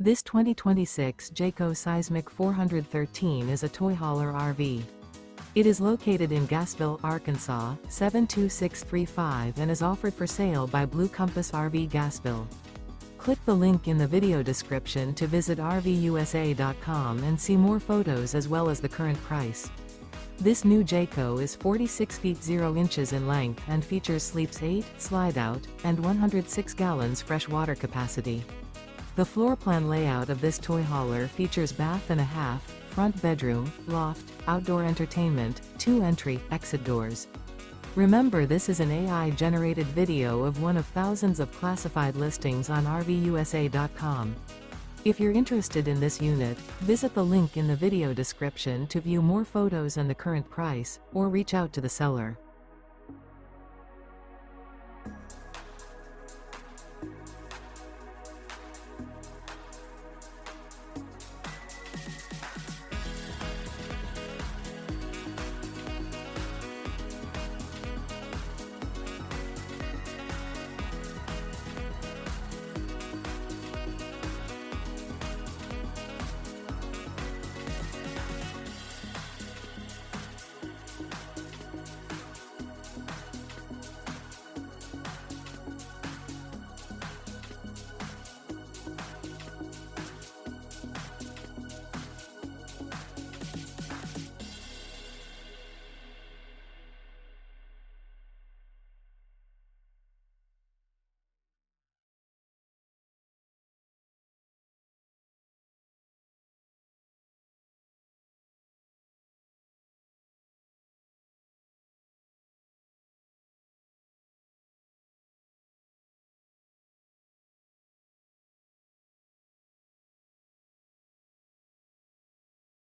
This 2026 Jayco Seismic 413 is a toy hauler RV. It is located in Gassville, Arkansas, 72635 and is offered for sale by Blue Compass RV Gassville. Click the link in the video description to visit RVUSA.com and see more photos as well as the current price. This new Jayco is 46 feet 0 inches in length and features sleeps 8, slide-out, and 106 gallons fresh water capacity. The floor plan layout of this toy hauler features bath and a half, front bedroom, loft, outdoor entertainment, 2 entry/exit doors. Remember, this is an AI-generated video of one of thousands of classified listings on RVUSA.com. If you're interested in this unit, visit the link in the video description to view more photos and the current price, or reach out to the seller.